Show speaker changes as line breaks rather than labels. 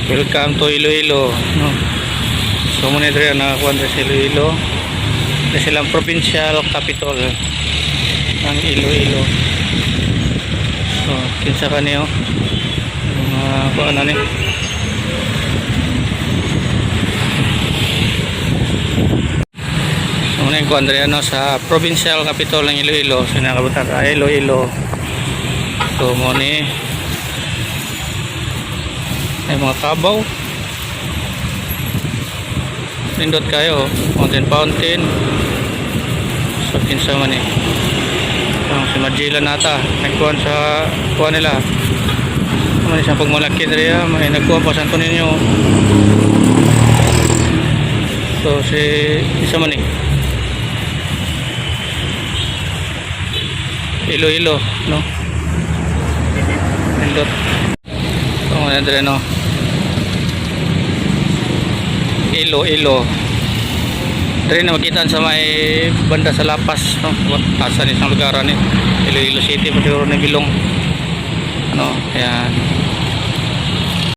Welcome to Iloilo, no? So muna dito nakakuha sa Iloilo. Ito silang provincial capital ng Iloilo. So kinsa kaniyo mga kuha na ni. So muna yung kuha no, sa provincial capital ng Iloilo. So nakabutan sa Iloilo. So muna ay mga kabaw, nindot kayo, fountain. So kinsa man si Magila nata nagkuhan sa kuha nila man isang pagmalaki diriya, may nagkuha pa Santo Niño. So si isa man Iloilo, no, nindot so mga diriya, no, Iloilo. Dito na makita sa may banda sa Lapas, no? Asan isang lugar ni Iloilo City, pati ron na bilong. Ano, ayan.